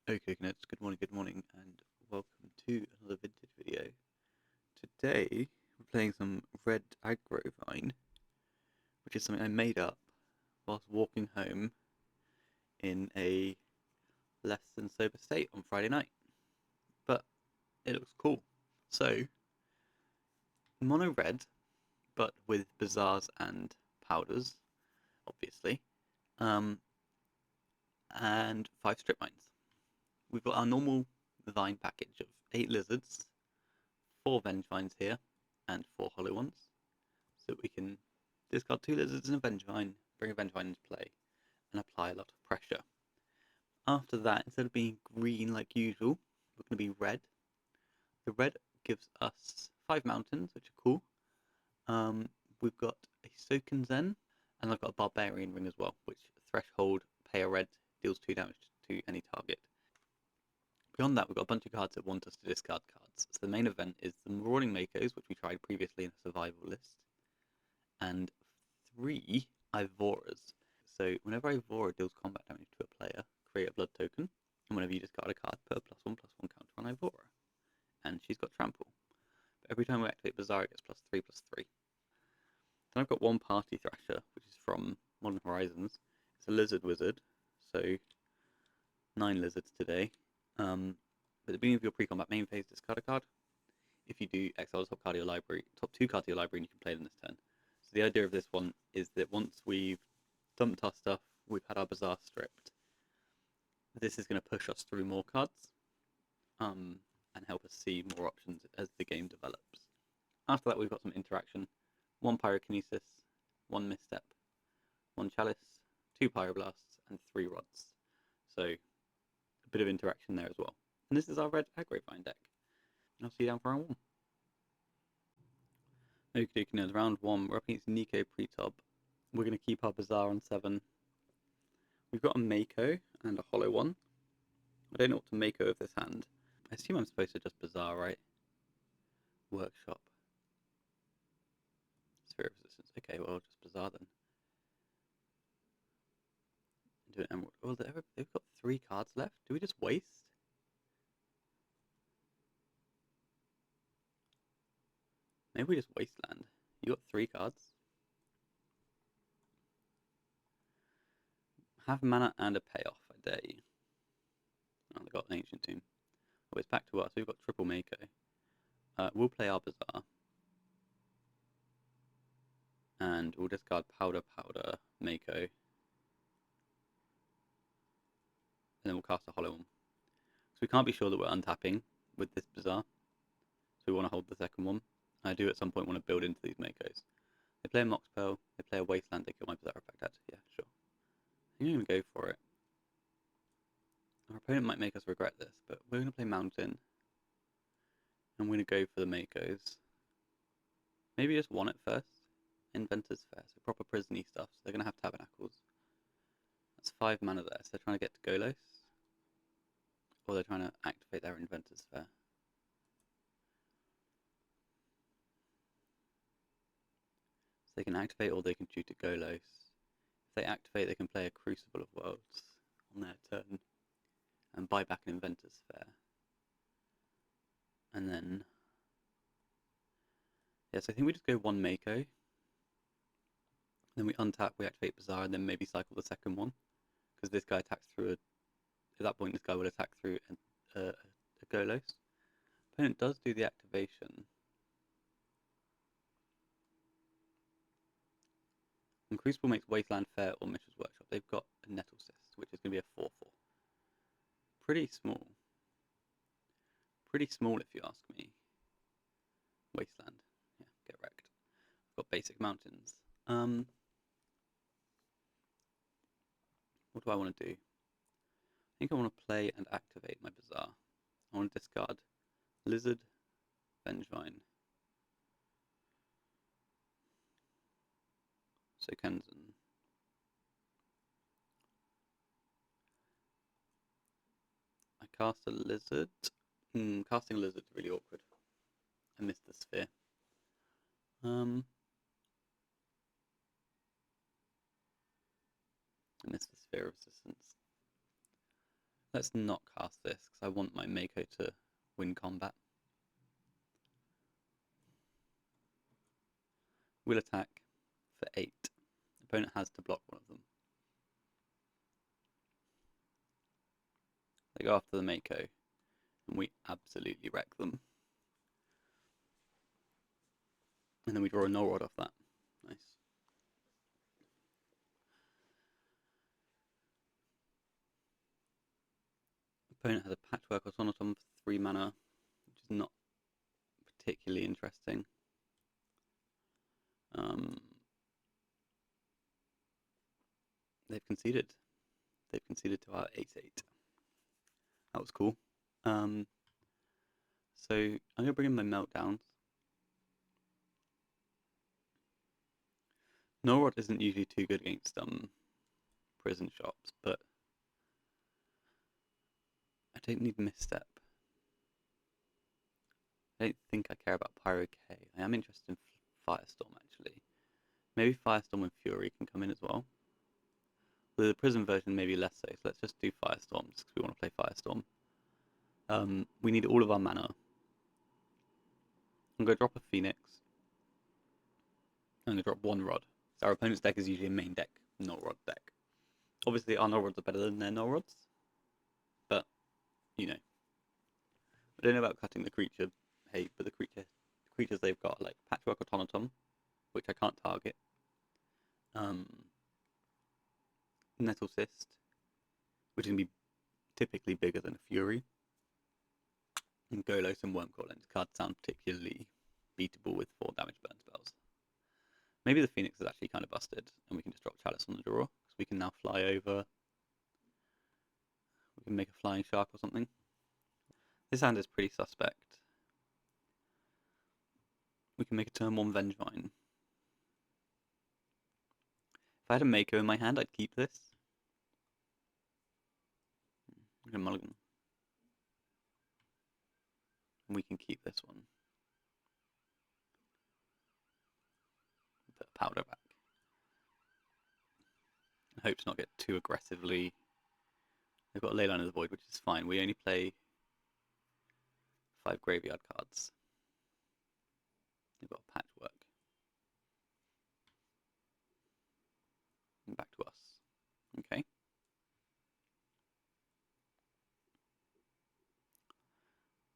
Okay, Knits, good morning, and welcome to another vintage video. Today, we're playing some Red AgGrowVine, which is something I made up whilst walking home in a less than sober state on Friday night. But it looks cool. So, Mono Red, but with bazaars and powders, obviously, um, and 5 strip mines. We've got our normal vine package of 8 lizards, 4 venge vines here, and 4 hollow ones. So we can discard 2 lizards and a vengevine, bring a vengevine into play, and apply a lot of pressure. After that, instead of being green like usual, we're going to be red. The red gives us 5 mountains, which are cool. We've got a Soken Zen, and I've got a Barbarian Ring as well, which threshold, pay a red, deals 2 damage to any target. Beyond that, we've got a bunch of cards that want us to discard cards. So the main event is the Marauding Makos, which we tried previously in a survival list, and 3 Ivoras. So whenever Ivora deals combat damage to a player, create a blood token, and whenever you discard a card, put a +1/+1 counter on Ivora. And she's got trample. But every time we activate Bazaar, it gets +3/+3. Then I've got one Party Thrasher, which is from Modern Horizons. It's a lizard wizard, so 9 lizards today. At the beginning of your pre-combat main phase, discard a card. If you do, exile the top card of your library, top 2 cards of your library, and you can play them this turn. So the idea of this one is that once we've dumped our stuff, we've had our bazaar stripped, this is going to push us through more cards and help us see more options as the game develops. After that, we've got some interaction. 1 Pyrokinesis, 1 Misstep, 1 Chalice, 2 Pyroblasts, and 3 Rods. So a bit of interaction there as well. And this is our Red AgGrowVine deck. I'll see you down for round 1. Okay, Nerds, round 1, we're up against Nico Pretob. We're going to keep our Bazaar on 7. We've got a Mako and a hollow one. I don't know what to make of this hand. I assume I'm supposed to just Bazaar, right? Workshop. Sphere of Resistance. Okay, well, I'll just Bazaar then. Do an Emerald. Well, they've got 3 cards left. Do we just waste? Maybe we just Wasteland. You got 3 cards. Have mana and a payoff, I dare you. Oh, they got an Ancient Tomb. Oh, it's back to us. We've got triple Mako. We'll play our Bazaar. And we'll discard Powder, Mako. And then we'll cast a hollow one. So we can't be sure that we're untapping with this Bazaar. So we want to hold the second one. I do at some point want to build into these Makos. They play a Moxpel, they play a Wasteland, they kill my Bazaar effect. Yeah, sure. I think I'm going to go for it. Our opponent might make us regret this, but we're going to play Mountain. And we're going to go for the Makos. Maybe just one at first. Inventor's Fair, so proper prison-y stuff. So they're going to have Tabernacles. That's 5 mana there, so they're trying to get to Golos. Or they're trying to activate their Inventor's Fair. So they can activate or they can shoot a Golos. If they activate, they can play a Crucible of Worlds on their turn. And buy back an Inventor's Fair. And then... yeah, so I think we just go 1 Mako. Then we untap, we activate Bazaar, and then maybe cycle the second one. Because this guy attacks through at that point, this guy will attack through a Golos. Opponent does do the activation. And Crucible makes Wasteland Fair or Mishra's Workshop. They've got a Nettle Cyst, which is going to be a 4/4. Pretty small. Pretty small, if you ask me. Wasteland. Yeah, get wrecked. I've got basic mountains. What do I want to do? I think I want to play and activate my Bazaar. I want to discard Lizard, Vengevine, Sokenzen. I cast a Lizard. Casting a Lizard is really awkward. I missed the Sphere. I missed the Sphere of Resistance. Let's not cast this, because I want my Mako to win combat. We'll attack for 8. Opponent has to block one of them. They go after the Mako, and we absolutely wreck them. And then we draw a Null Rod off that. Nice. Opponent has a Patchwork Automaton for 3 mana, which is not particularly interesting. They've conceded. They've conceded to our 8/8. That was cool. So I'm going to bring in my Meltdowns. Null Rod isn't usually too good against prison shops, but I don't need Misstep. I don't think I care about Pyro K. I am interested in Firestorm, actually. Maybe Firestorm and Fury can come in as well. The prison version maybe less so, so let's just do Firestorm, just because we want to play Firestorm. We need all of our mana. I'm going to drop a Phoenix. I'm going to drop 1 Rod. So our opponent's deck is usually a main deck, Null Rod deck. Obviously our Null Rods are better than their Null Rods, but, you know. I don't know about cutting the creature hate, but the creatures they've got are like Patchwork Automaton, which I can't target. Nettle Cyst, which is going to be typically bigger than a Fury. And Golos and Wormcoil Lens cards sound particularly beatable with 4 damage burn spells. Maybe the Phoenix is actually kind of busted, and we can just drop Chalice on the draw, because we can now fly over. We can make a Flying Shark or something. This hand is pretty suspect. We can make a turn 1 Vengevine. If I had a Mako in my hand, I'd keep this. I'm going to mulligan. And we can keep this one. Put a powder back. I hope to not get too aggressively. They've got Leyline of the Void, which is fine. We only play 5 graveyard cards. They've got a Patchwork. And back to us. Okay.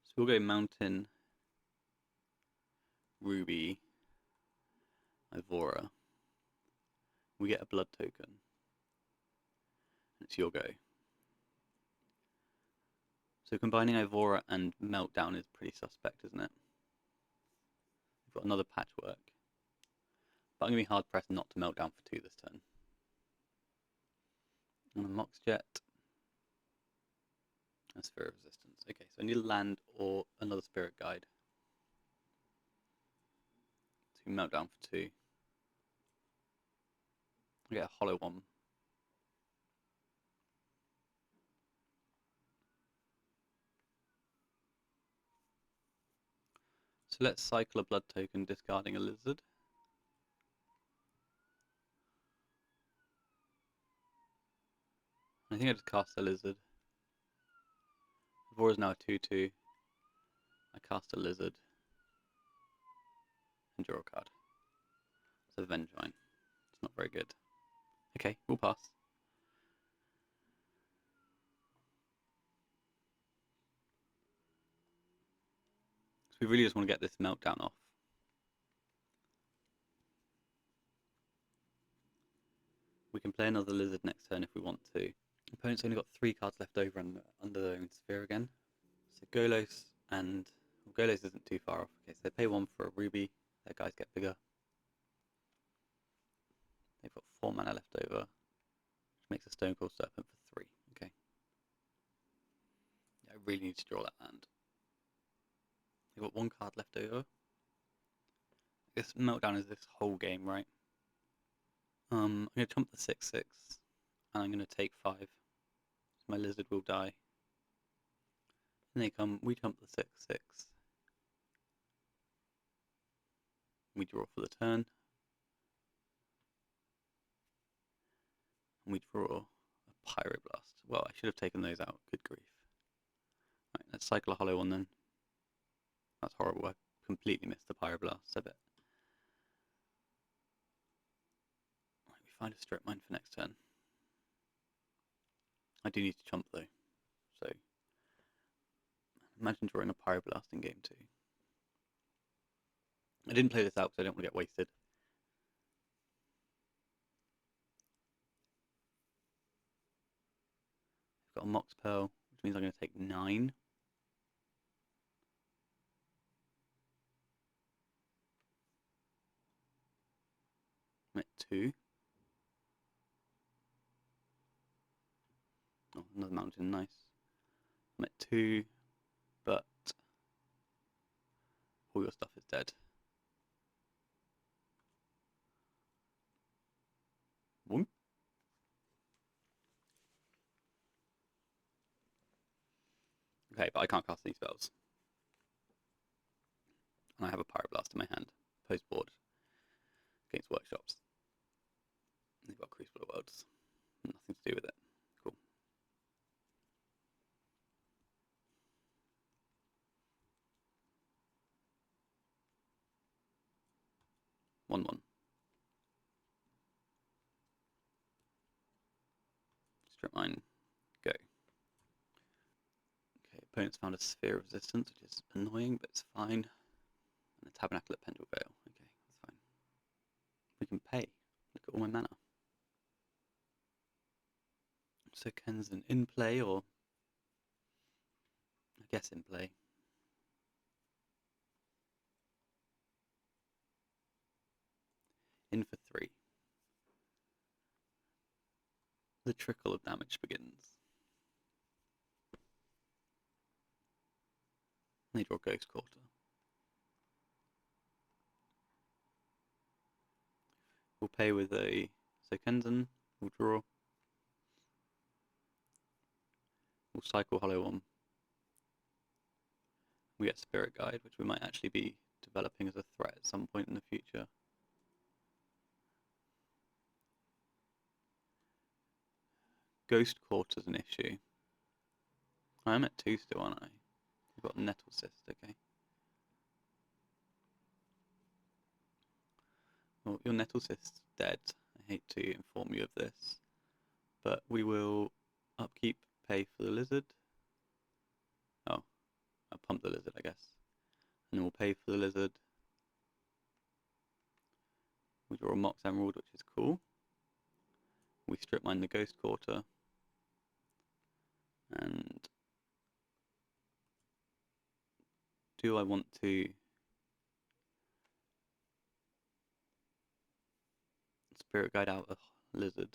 So we'll go Mountain, Ruby, Ivora. We get a blood token. It's your go. So combining Ivora and Meltdown is pretty suspect, isn't it? We've got another Patchwork. But I'm going to be hard pressed not to Meltdown for 2 this turn. And a Mox Jet. A Sphere of Resistance. Okay, so I need a land or another Spirit Guide. To Meltdown for 2. I get a Hollow one. So let's cycle a blood token, discarding a lizard. I think I just cast a lizard. Ivora is now a 2/2. I cast a lizard. And draw a card. It's a Vengevine. It's not very good. Okay, we'll pass. So we really just want to get this Meltdown off. We can play another lizard next turn if we want to. Opponent's only got 3 cards left over under their own sphere again. So Golos and... Well, Golos isn't too far off. Okay, so they pay 1 for a Ruby. Their guys get bigger. They've got 4 mana left over. Which makes a Stonecoil Serpent for 3. Okay. Yeah, I really need to draw that land. They've got 1 card left over. This Meltdown is this whole game, right? I'm going to chump the 6/6. And I'm going to take 5. So my lizard will die. And they come, we jump the 6/6. We draw for the turn. And we draw a Pyroblast. Well, I should have taken those out. Good grief. Right, let's cycle a hollow one then. That's horrible. I completely missed the Pyroblast, I bet. Right, we find a strip mine for next turn. I do need to chump though, so imagine drawing a Pyroblast in game 2. I didn't play this out because I don't want to get wasted. I've got a Mox Pearl, which means I'm going to take 9. I'm at 2. Oh, another mountain, nice. I'm at 2, but all your stuff is dead. Whoop. Okay, but I can't cast any spells. And I have a Pyroblast in my hand. Post board. Against workshops. They've got Crucible of Worlds. Nothing to do with it. Cool. One. Strip mine. Go. Okay, opponent's found a Sphere of Resistance, which is annoying, but it's fine. And a Tabernacle at Pendle Vale. Okay, that's fine. We can pay. Look at all my mana. So Kenzen in play, or I guess in play. In for 3. The trickle of damage begins. They draw Ghost Quarter. We'll pay with a Kenzen. We'll draw. We'll cycle Hollow on. We get Spirit Guide, which we might actually be developing as a threat at some point in the future. Ghost Quarter's an issue. I'm at 2 still, aren't I? We've got Nettle Cyst, okay. Well, your Nettle Cyst's dead. I hate to inform you of this. But we will upkeep, pay for the lizard. Oh, I'll pump the lizard, I guess. And then we'll pay for the lizard. We draw a Mox Emerald, which is cool. We strip mine the Ghost Quarter. And do I want to Spirit Guide out a lizard?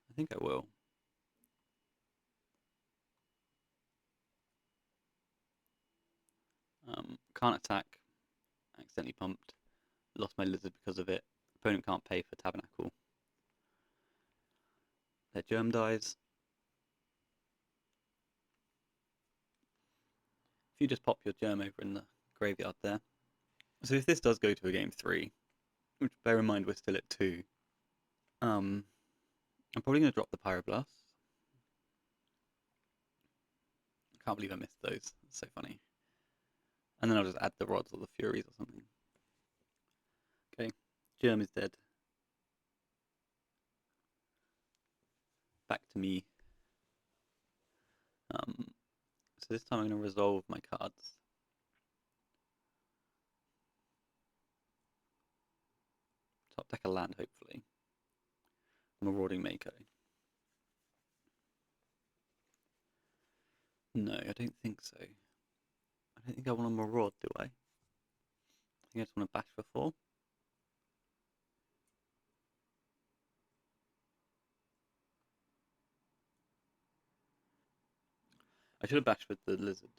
I think I will. Can't attack. Accidentally pumped. Lost my lizard because of it. Opponent can't pay for Tabernacle. Their germ dies. If you just pop your germ over in the graveyard there. So if this does go to a game 3, which bear in mind we're still at 2, I'm probably going to drop the Pyroblast. I can't believe I missed those. That's so funny. And then I'll just add the Rods or the Furies or something. Okay, germ is dead. Back to me. So this time I'm going to resolve my cards. Top deck a land, hopefully. Marauding Mako. No, I don't think so. I don't think I want to Maraud, do I? I think I just want to bash for 4. I should have bashed with the lizard.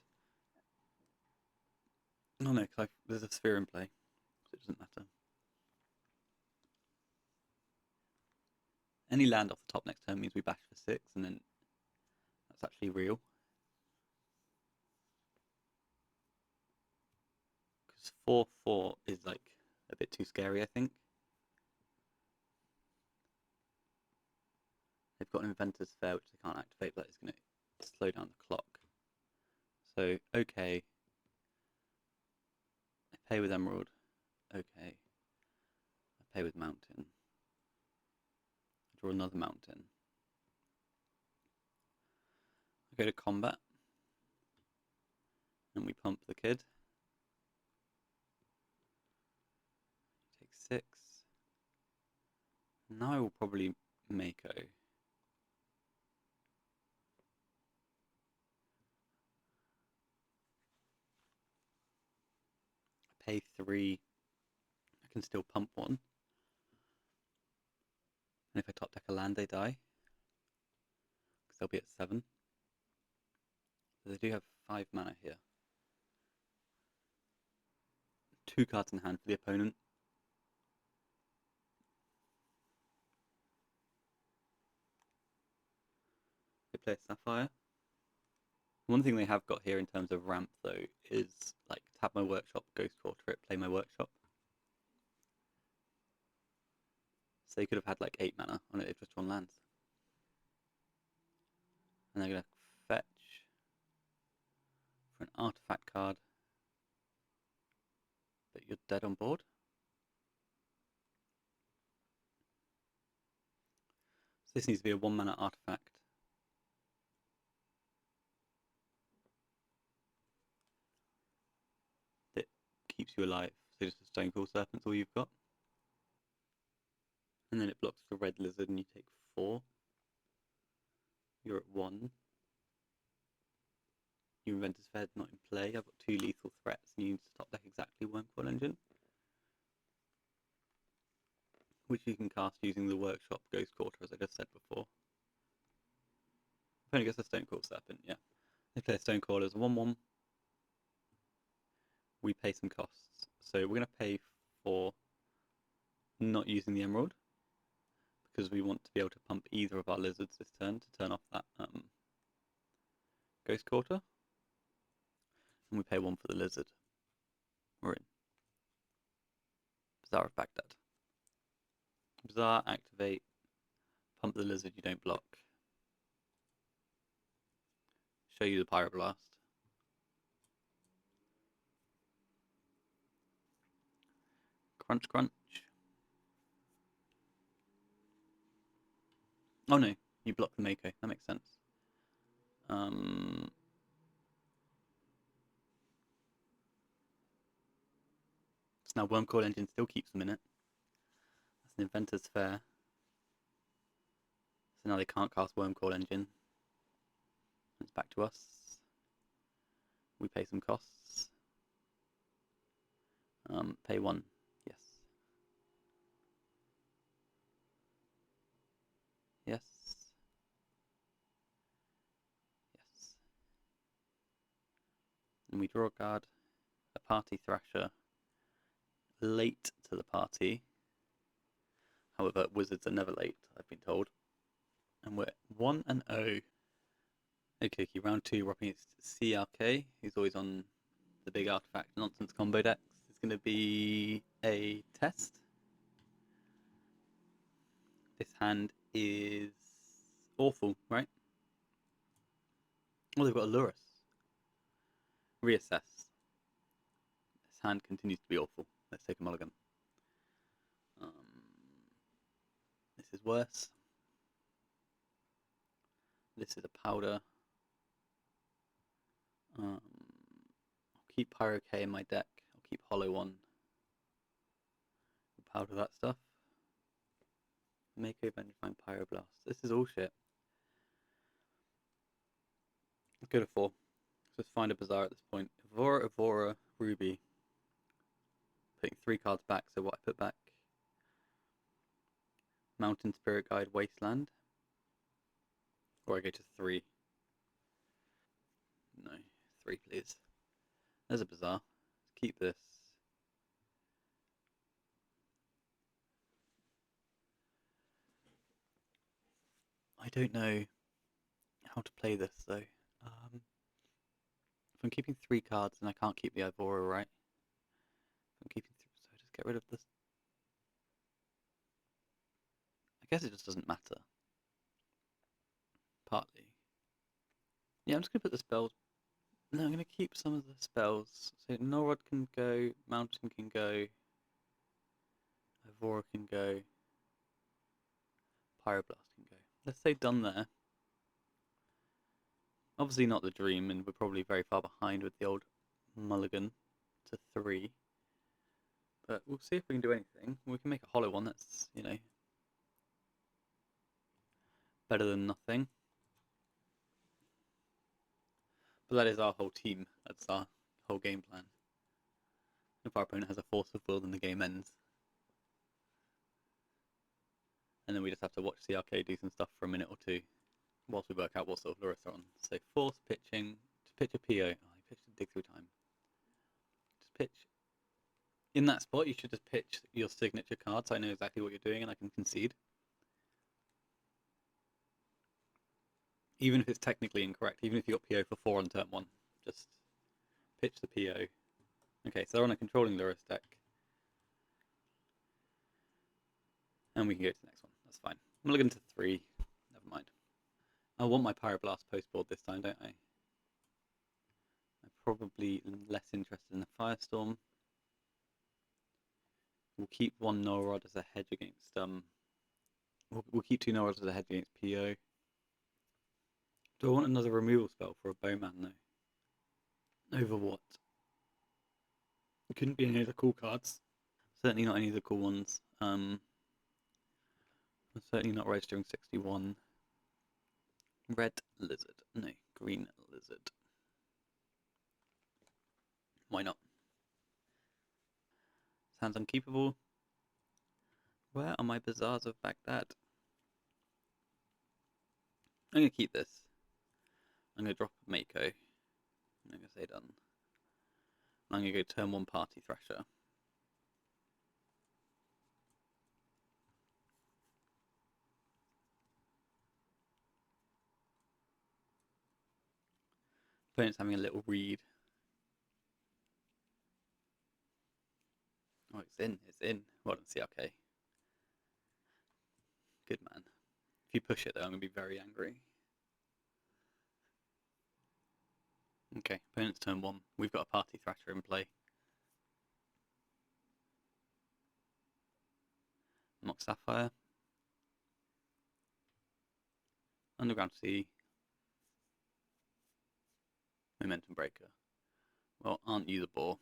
Oh no, because there's a sphere in play, so it doesn't matter. Any land off the top next turn means we bash for 6, and then that's actually real. Because 4/4 is like a bit too scary, I think. they've got an Inventor's Fair which they can't activate, but it's going to slow down the clock. So, okay. I pay with Emerald. Okay. I pay with Mountain. I draw another Mountain. I go to combat. And we pump the kid. Take 6. Now I will probably Mako. I pay 3. I can still pump 1. And if I top deck a land, they die. Because they'll be at 7. So they do have 5 mana here. 2 cards in hand for the opponent. They play a Sapphire. One thing they have got here in terms of ramp, though, is like tap my workshop, Ghost Quarter it, play my workshop. So they could have had like 8 mana on it, they've just drawn lands. And they're going to fetch for an artifact card, but you're dead on board. So this needs to be a 1 mana artifact. That keeps you alive. So just a Stonecool Serpent's all you've got. And then it blocks the red lizard and you take 4. You're at 1. Your Inventor's Fair's not in play. I've got 2 lethal threats and you need to top deck exactly Wormcoil Engine, which you can cast using the workshop Ghost Quarter, as I just said before. Opponent gets a Stonecoil Serpent, yeah. They play a Stonecoil as a 1/1. We pay some costs. So we're going to pay for not using the Emerald, because we want to be able to pump either of our lizards this turn to turn off that Ghost Quarter. And we pay 1 for the lizard. We're in. Bazaar of Baghdad. Bazaar, activate, pump the lizard, you don't block. Show you the Pyroblast. Crunch, crunch. Oh no, you block the Mako, that makes sense. So now Wormcoil Engine still keeps them in it. That's an Inventor's Fair. So now they can't cast Wormcoil Engine. It's back to us. We pay some costs. Pay 1. Yes. Yes. Yes. And we draw a card. A Party Thrasher. Late to the party. However, wizards are never late, I've been told. And we're 1-0. Okay, round 2, we're up against CRK, who's always on the big artifact nonsense combo decks. It's going to be a test. This hand is awful, right? Oh, they've got a Lurrus. Reassess. This hand continues to be awful. Let's take a mulligan. This is worse. This is a powder. I'll keep Pyro K in my deck. I'll keep Hollow 1. Powder that stuff. Mako, Vengefine, Pyroblast. This is all shit. Let's go to 4. Let's just find a Bazaar at this point. Evora, Ruby. Putting 3 cards back, so what I put back? Mountain, Spirit Guide, Wasteland. Or I go to 3. No, 3 please. There's a Bazaar. Let's keep this. I don't know how to play this though. If I'm keeping 3 cards, then I can't keep the Evora, right? If I'm keeping 3, so I just get rid of this. I guess it just doesn't matter. Yeah, I'm just going to put the spells. No, I'm going to keep some of the spells. So Norod can go, Mountain can go, Ivora can go, Pyroblast can go. Let's say done there. Obviously not the Dream, and we're probably very far behind with the old Mulligan to 3. But we'll see if we can do anything. We can make a hollow one that's, you know, better than nothing. But that is our whole team. That's our whole game plan. If our opponent has a Force of Will, then the game ends. And then we just have to watch the arcade do some stuff for a minute or two whilst we work out what sort of Lurrus are on. So force pitching to pitch a PO. Oh, he pitched a dig through time. Just pitch. In that spot, you should just pitch your signature card so I know exactly what you're doing and I can concede. Even if it's technically incorrect, even if you got PO for 4 on turn 1, just pitch the PO. Okay, so they're on a controlling Lurrus deck. And we can go to the next one. That's fine. Mulligan to 3. Never mind. I want my Pyroblast postboard this time, don't I? I'm probably less interested in the Firestorm. We'll keep one Norod as a hedge against we'll keep 2 Norods as a hedge against PO. Do I want another removal spell for a Bowman though? Over what? It couldn't be any of the cool cards. Certainly not any of the cool ones. I'm certainly not registering 61. Red Lizard. No, Green Lizard. Why not? Sounds unkeepable. Where are my bazaars of Baghdad? I'm going to keep this. I'm going to drop a Mako. I'm going to say done. I'm going to go turn 1 Party Thrasher. Opponent's having a little read. Oh, it's in. It's in. Well done, CRK. Good man. If you push it though, I'm going to be very angry. Okay, opponent's turn 1. We've got a Party Thrasher in play. Mock Sapphire. Underground Sea. Momentum Breaker. Well, aren't you the bore?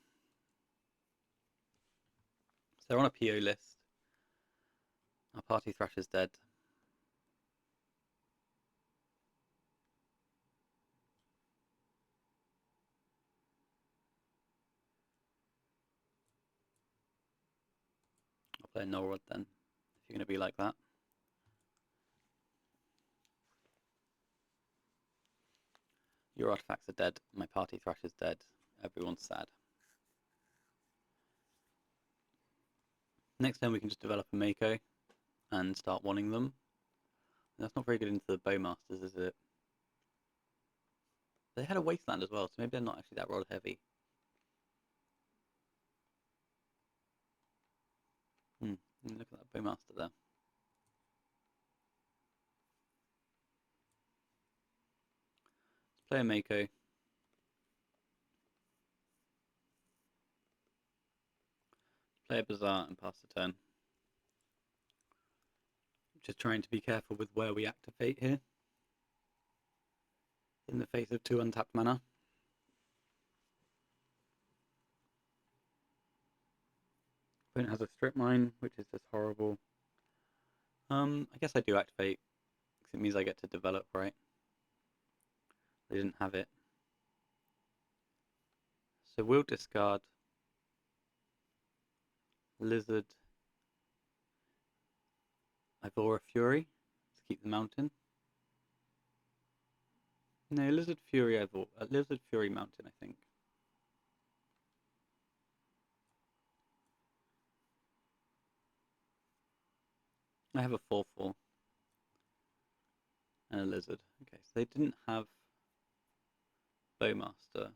So they're on a PO list. Our Party Thrasher's dead. I'll play a Norod then, if you're going to be like that. Your artifacts are dead, my Party Thrasher's dead, everyone's sad. Next turn we can just develop a Mako and start wanting them. That's not very good into the Bowmasters, is it? They had a Wasteland as well, so maybe they're not actually that rod heavy. Look at that Bowmaster there. Let's play a Mako. Play a Bazaar and pass the turn. Just trying to be careful with where we activate here. In the face of 2 untapped mana. Opponent has a Strip Mine, which is just horrible. I guess I do activate, because it means I get to develop, right? They didn't have it. So we'll discard Lizard, Ivora Fury to keep the mountain. No, Lizard Fury Lizard Fury Mountain, I think. I have a 4/4 and a Lizard. Okay, so they didn't have Bowmaster.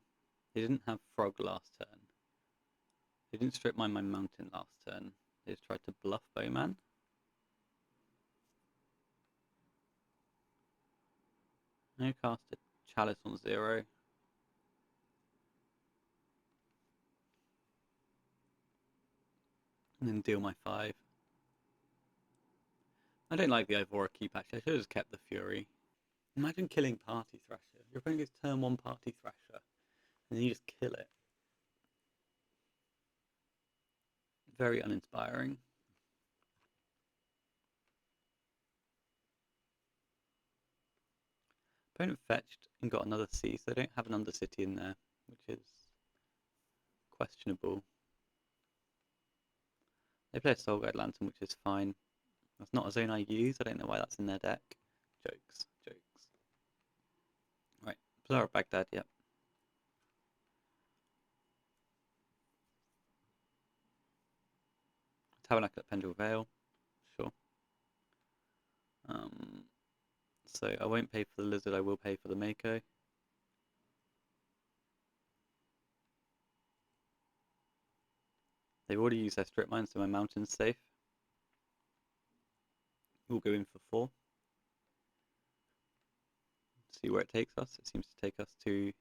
They didn't have Frog last turn. They didn't strip mine my mountain last turn. They just tried to bluff Bowman. No cast a Chalice on 0. And then deal my 5. I don't like the Ivora keep actually. I should have just kept the Fury. Imagine killing Party Thrasher. Your opponent gets turn 1 Party Thrasher, and then you just kill it. Very uninspiring. Opponent fetched and got another C, so they don't have an Undercity in there, which is questionable. They play a Soul Guide Lantern, which is fine. That's not a zone I use. I don't know why that's in their deck. Jokes. Right, Bazaar of Baghdad, yep. Tabernacle at Pendle Vale, sure. So I won't pay for the Lizard, I will pay for the Mako. They've already used their Strip Mine, so my Mountain's safe. We'll go in for 4. See where it takes us. It seems to take us to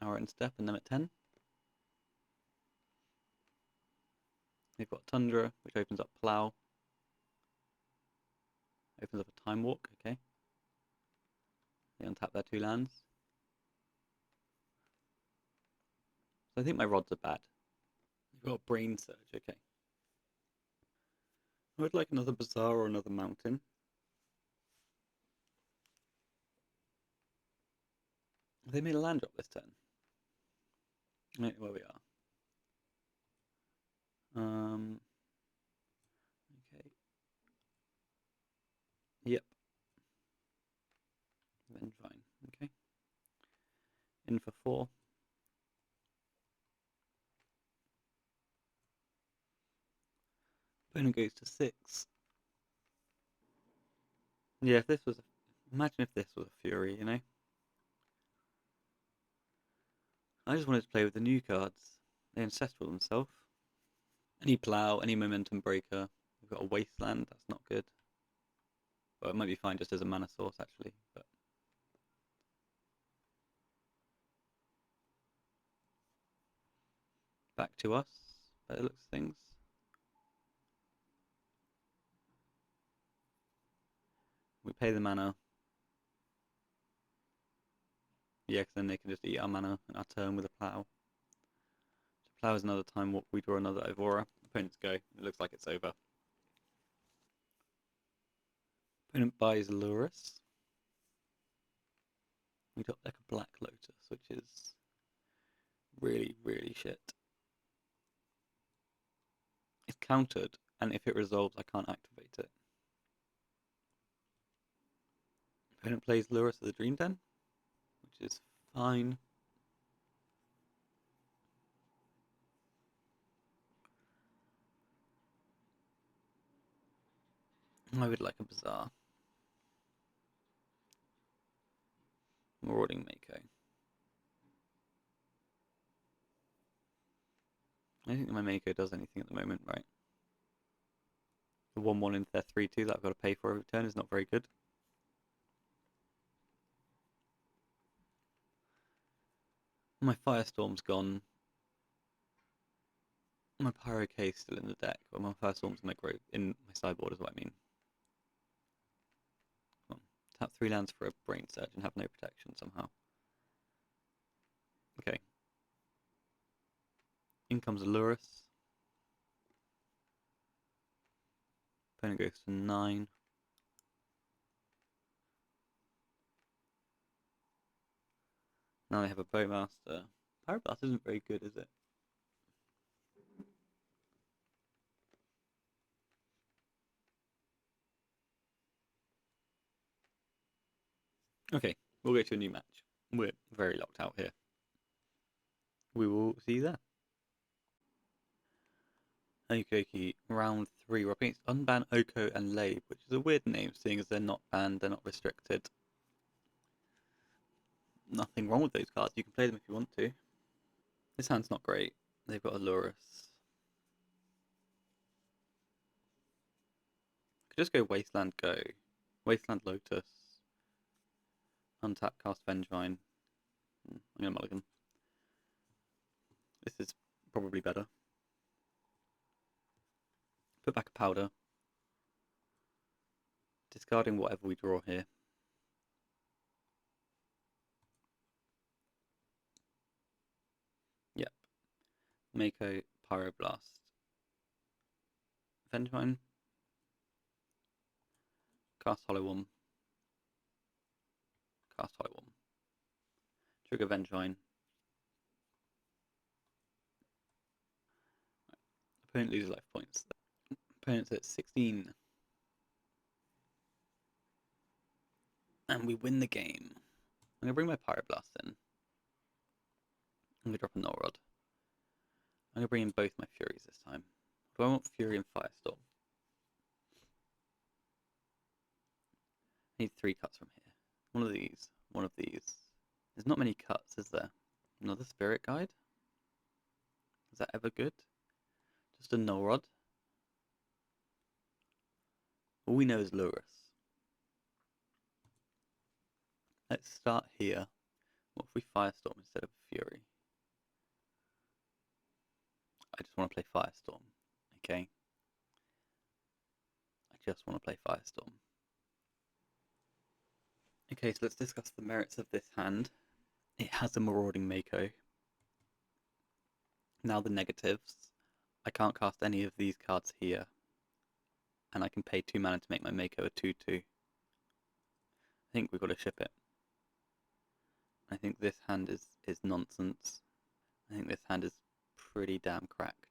our end step and them at 10. They've got Tundra, which opens up Plough. Opens up a Time Walk, okay. They untap their 2 lands. So I think my rods are bad. You've got Brain Surge, okay. I would like another Bazaar or another Mountain. Have they made a land drop this turn? Right, where we are. Okay. Yep. Then fine. Okay. In for 4. Opponent goes to 6. Yeah, if this was imagine if this was a Fury, you know? I just wanted to play with the new cards. They Ancestral themselves. Any Plough, any Momentum Breaker. We've got a Wasteland, that's not good. Well, it might be fine just as a mana source, actually. But back to us, by the looks of things. We pay the mana. Yeah, because then they can just eat our mana and our turn with a Plough. So Plough is another Time Walk, we draw another Ivora. Opponents go. It looks like it's over. Opponent buys Lurrus. We got like a Black Lotus, which is really, really shit. It's countered, and if it resolves, I can't activate it. Opponent plays Lurrus of the Dream Den, which is fine. I would like a Bazaar. Marauding Mako. I don't think my Mako does anything at the moment, right? The 1-1 into their 3-2 that I've got to pay for every turn is not very good. My Firestorm's gone. My Pyro K is still in the deck, but my Firestorm's in my sideboard is what I mean. Come on. Tap 3 lands for a Brain Surge and have no protection somehow. Okay. In comes Lurrus. Opponent goes to 9. Now they have a Bowmaster. Pyroblast isn't very good, is it? Okay, we'll go to a new match. We're very locked out here. We will see you there. Okie round 3. We're up against Unban, Oko, and Leage, which is a weird name, seeing as they're not banned, they're not restricted. Nothing wrong with those cards, you can play them if you want to. This hand's not great. They've got a Lurrus. Could just go Wasteland Go. Wasteland Lotus. Untap, cast Vengevine. I'm going to mulligan. This is probably better. Put back a powder. Discarding whatever we draw here. Yep. Mako, Pyroblast. Vengevine. Cast Hollow One. Cast Hollow One. Trigger Vengevine. Opponent loses life points. Opponent's at 16. And we win the game. I'm going to bring my Pyroblast in. I'm going to drop a Null Rod. I'm going to bring in both my Furies this time. Do I want Fury and Firestorm? I need 3 cuts from here. One of these. One of these. There's not many cuts, is there? Another Spirit Guide? Is that ever good? Just a Null Rod? All we know is Lurrus. Let's start here. What if we Firestorm instead of Fury? I just want to play Firestorm. Okay? I just want to play Firestorm. Okay, so let's discuss the merits of this hand. It has a Marauding Mako. Now the negatives. I can't cast any of these cards here. And I can pay 2 mana to make my Mako a 2-2. I think we've got to ship it. I think this hand is nonsense. I think this hand is pretty damn cracked.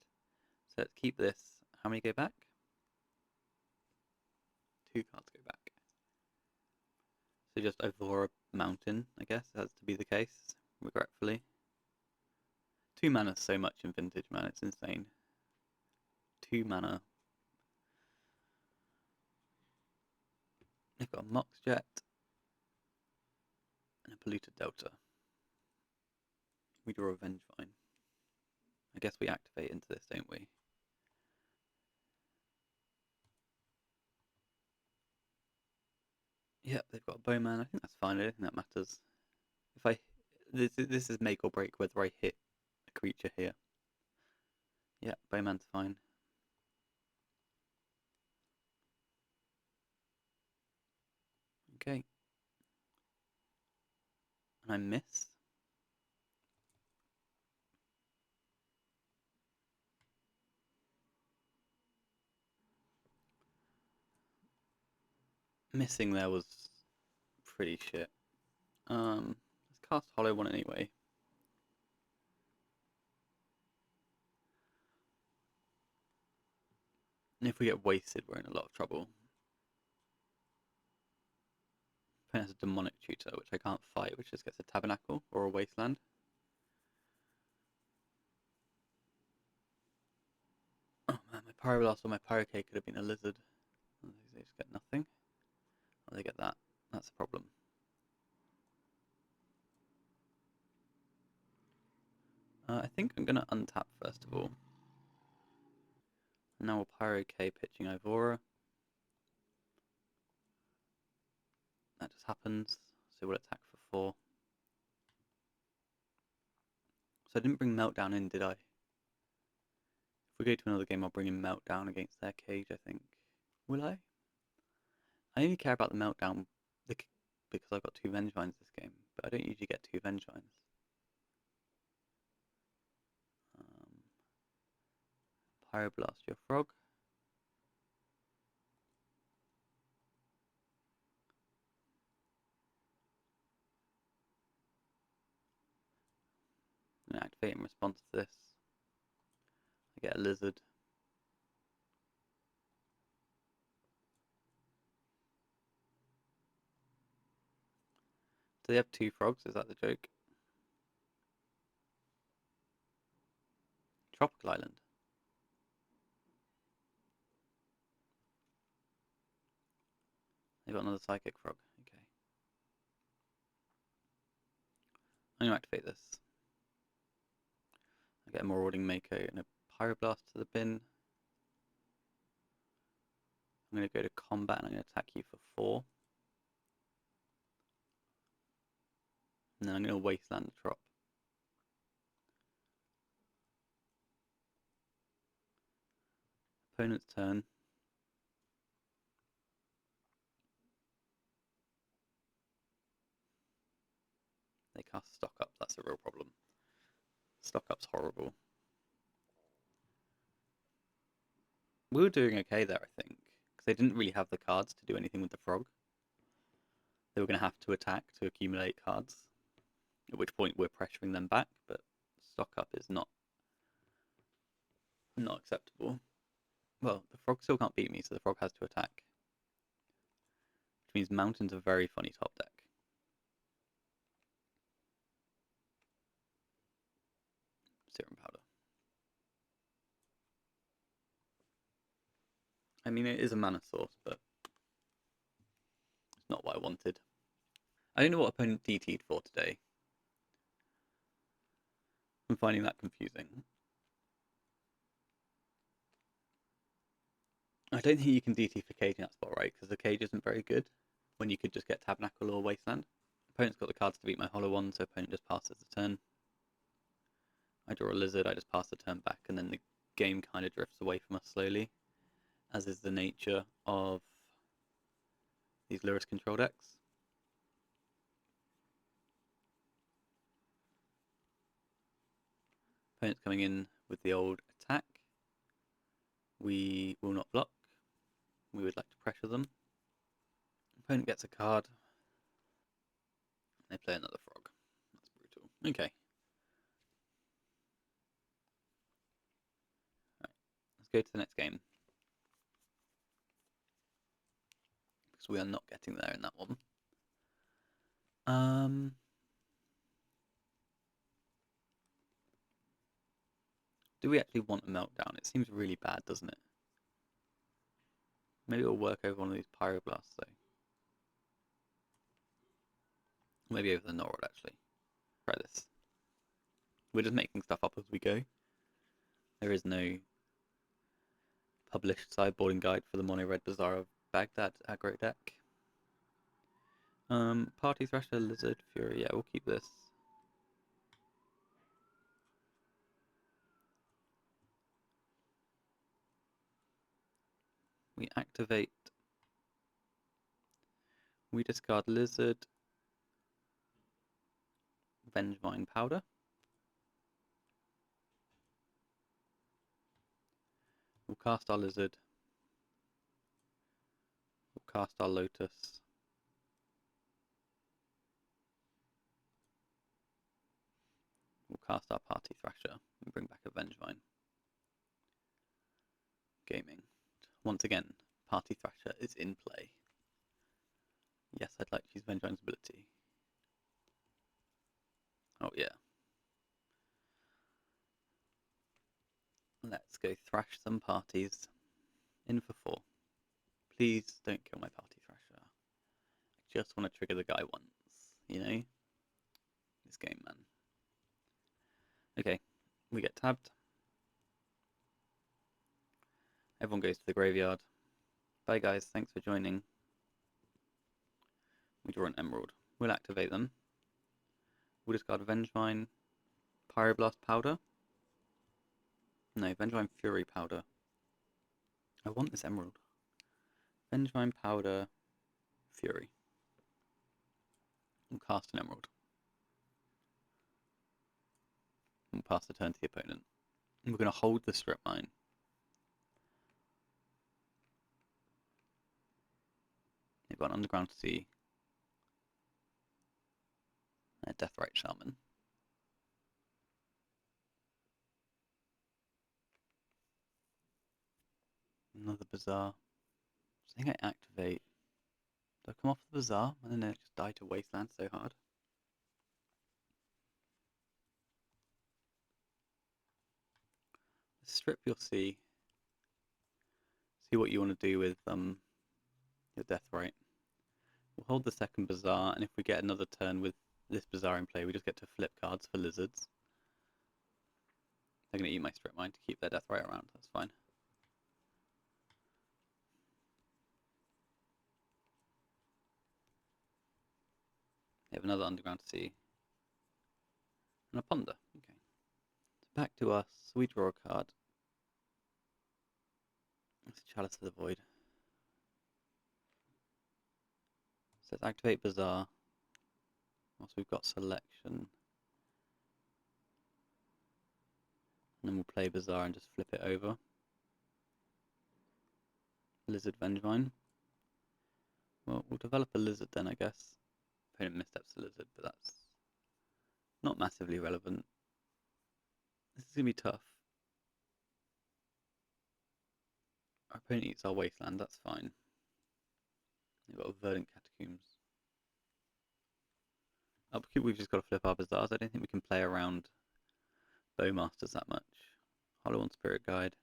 So let's keep this. How many go back? 2 cards go back. So just Avora Mountain, I guess, has to be the case, regretfully. 2 mana is so much in Vintage, man, it's insane. 2 mana. They've got a Mox Jet and a Polluted Delta. We draw a Vengevine. I guess we activate into this, don't we? Yep, they've got a Bowman. I think that's fine. I don't think that matters. If this is make or break whether I hit a creature here. Yeah, Bowman's fine. Okay. And I miss. Missing there was pretty shit. Let's cast Hollow One anyway. And if we get wasted, we're in a lot of trouble. Opponent has a Demonic Tutor, which I can't fight, which just gets a Tabernacle or a Wasteland. Oh man, my Pyroblast or my Pyrocade could have been a Lizard. They just get nothing. Oh, they get that. That's a problem. I think I'm going to untap first of all. And now we'll Pyrocade pitching Ivora. That just happens. So we'll attack for 4. So I didn't bring Meltdown in, did I? If we go to another game, I'll bring in Meltdown against their cage, I think. Will I? I only care about the Meltdown because I've got 2 Vengevines this game, but I don't usually get 2 Vengevines. Pyroblast your frog. And activate in response to this. I get a Lizard. Do they have 2 frogs? Is that the joke? Tropical Island. They've got another Psychic Frog. Okay. I'm going to activate this. I get a Marauding Mako and a Pyroblast to the bin. I'm going to go to combat and I'm going to attack you for 4. I'm going to wasteland the trop. Opponent's turn. They cast stock up. That's a real problem. Stock up's horrible. We were doing okay there, I think, because they didn't really have the cards to do anything with the frog. They were going to have to attack to accumulate cards, at which point we're pressuring them back, but stock up is not acceptable. Well, the frog still can't beat me, so the frog has to attack. Which means mountain's a very funny top deck. Serum powder. I mean, it is a mana source, but it's not what I wanted. I don't know what opponent DT'd for today. I'm finding that confusing. I don't think you can DT for cage in that spot, right? Because the cage isn't very good when you could just get Tabernacle or Wasteland. Opponent's got the cards to beat my Hollow One, so opponent just passes the turn. I draw a Lizard, I just pass the turn back, and then the game kind of drifts away from us slowly, as is the nature of these Lurrus control decks. Opponent's coming in with the old attack. We will not block. We would like to pressure them. Opponent gets a card. They play another frog. That's brutal. Okay. Right. Let's go to the next game. Because we are not getting there in that one. Do we actually want a meltdown? It seems really bad, doesn't it? Maybe it'll work over one of these Pyroblasts, though. Maybe over the Norod, actually. Try this. We're just making stuff up as we go. There is no published sideboarding guide for the Mono Red Bazaar of Baghdad aggro deck. Party Thrasher, Lizard, Fury. Yeah, we'll keep this. We activate. We discard Lizard, Vengevine Powder. We'll cast our Lizard. We'll cast our Lotus. We'll cast our Party Thrasher and bring back a Vengevine. Gaming. Once again, Party Thrasher is in play. Yes, I'd like to use Vengevine's ability. Oh yeah. Let's go thrash some parties. In for 4. Please don't kill my Party Thrasher. I just want to trigger the guy once, you know? This game, man. Okay, we get tabbed. Everyone goes to the graveyard. Bye guys, thanks for joining. We draw an Emerald. We'll activate them. We'll discard Vengevine, Pyroblast Powder. No, Vengevine Fury Powder. I want this Emerald. Vengevine Powder, Fury. We'll cast an Emerald. We'll pass the turn to the opponent. And we're going to hold the strip mine. They've got an Underground Sea. And a Deathrite Shaman. Another Bazaar. I think I activate. Do I come off the Bazaar and then I just die to Wasteland so hard? Strip your sea. See what you want to do with your Deathrite. We'll hold the second Bazaar, and if we get another turn with this Bazaar in play, we just get to flip cards for Lizards. They're going to eat my strip mine to keep their Deathrite around, that's fine. They have another Underground Sea. And a ponder. Okay. So back to us. We draw a card. It's Chalice of the Void. So let's activate Bazaar. Also, we've got Selection. And then we'll play Bazaar and just flip it over. Lizard Vengevine. Well, we'll develop a lizard then, I guess. Opponent missteps the lizard, but that's not massively relevant. This is going to be tough. Our opponent eats our wasteland, that's fine. We've got Verdant Catacombs. Upkeep, we've just got to flip our Bazaars. I don't think we can play around Bowmasters that much. Hollow on Spirit Guide.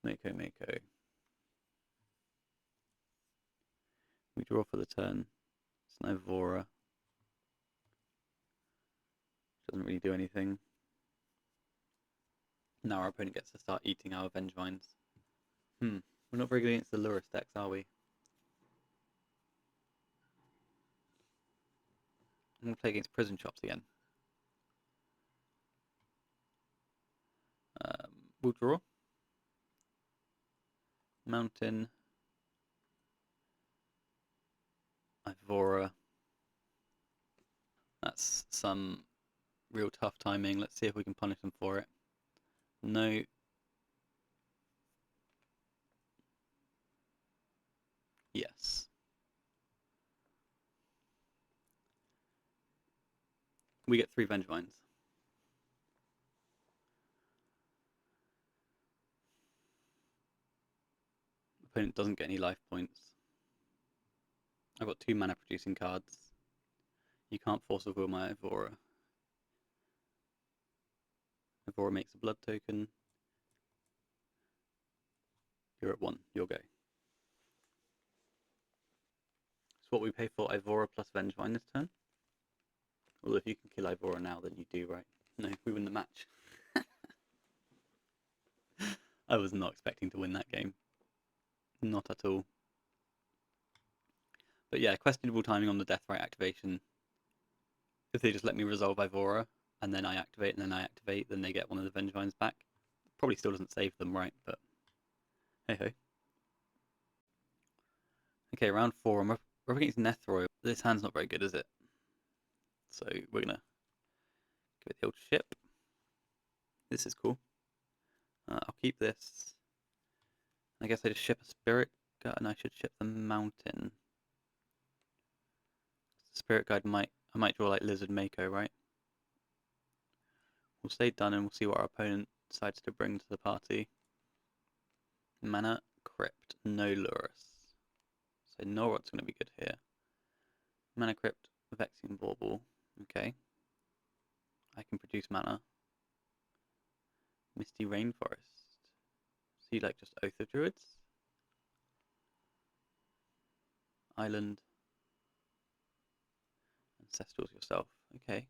Mako. We draw for the turn. Snivora. Doesn't really do anything. Now our opponent gets to start eating our Vengevines. We're not very good against the Lurrus decks, are we? I'm going to play against Prison Shops again. We'll draw. Mountain. Ivora. That's some real tough timing. Let's see if we can punish them for it. No. Yes. We get 3 Vengevines. Opponent doesn't get any life points. I've got 2 mana producing cards. You can't force a will my Ivora. Ivora makes a blood token. You're at 1. You'll go. So what we pay for Ivora plus Vengevine this turn. Well, if you can kill Ivora now, then you do, right? No, we win the match. I was not expecting to win that game. Not at all. But yeah, questionable timing on the Deathrite activation. If they just let me resolve Ivora, and then I activate, and then I activate, then they get one of the Vengevines back. Probably still doesn't save them, right? But hey ho. Okay, round 4. We're up against Nethroid. This hand's not very good, is it? So we're gonna give it the old ship. This is cool. I'll keep this. I guess I just ship a Spirit Guide, and I should ship the Mountain. Spirit Guide I might draw like Lizard Mako, right? We'll stay done and we'll see what our opponent decides to bring to the party. Mana Crypt, no Lurrus. So Norrod's going to be good here. Mana Crypt, Vexian Bauble. Okay. I can produce mana. Misty Rainforest. So you like just Oath of Druids? Island. Ancestrals yourself. Okay.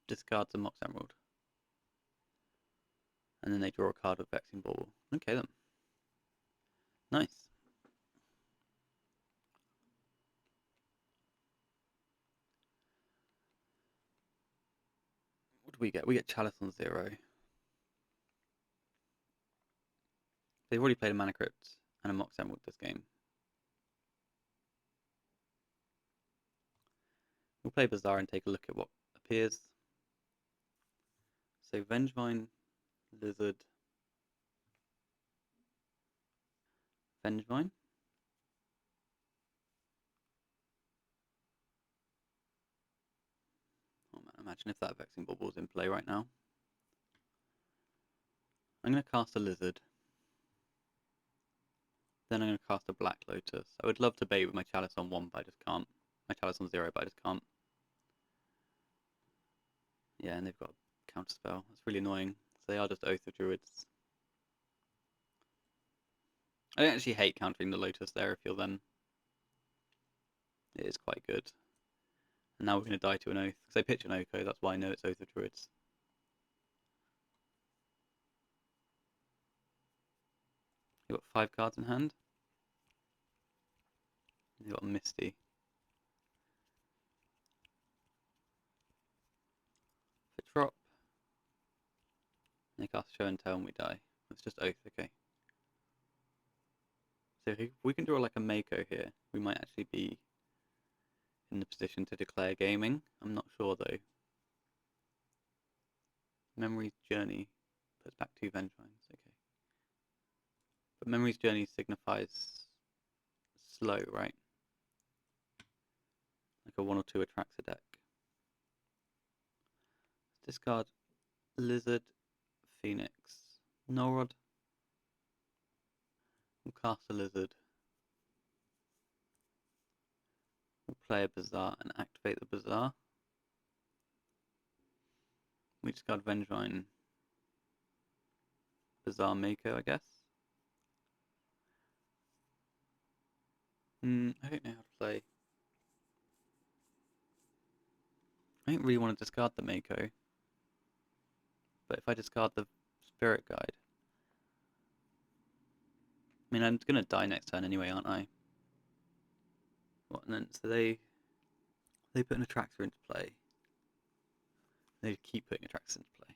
Discards a Mox Emerald. And then they draw a card with Vexian Bauble. Okay then. Nice. What do we get? We get Chalice on 0. They've already played a Mana Crypt and a Mox Emerald this game. We'll play Bazaar and take a look at what appears. So Vengevine, Lizard, Vengevine. Oh man, imagine if that Vexing Bauble was in play right now. I'm going to cast a Lizard. Then I'm going to cast a Black Lotus. I would love to bait with my Chalice on 1, but I just can't. My Chalice on 0, but I just can't. Yeah, and they've got a counterspell. That's really annoying. So they are just Oath of Druids. I don't actually hate countering the Lotus there if you're them. It is quite good. And now we're going to die to an Oath. Because I pitch an Oko, that's why I know it's Oath of Druids. You've got 5 cards in hand. You've got Misty. They cast Show and Tell and we die. It's just Oath, okay. So if we can draw like a Mako here, we might actually be in the position to declare gaming. I'm not sure though. Memory's Journey puts back 2 Vengevines, okay. But Memory's Journey signifies slow, right? Like a 1 or 2 attracts a deck. Let's discard Lizard, Phoenix, Norod. We'll cast a Lizard. We'll play a Bazaar and activate the Bazaar. We discard Vengevine, Bazaar Mako, I guess. I don't know how to play. I don't really want to discard the Mako. But if I discard the Spirit Guide... I mean, I'm going to die next turn anyway, aren't I? What, and then, so they put an Attractor into play. They keep putting Attractors into play.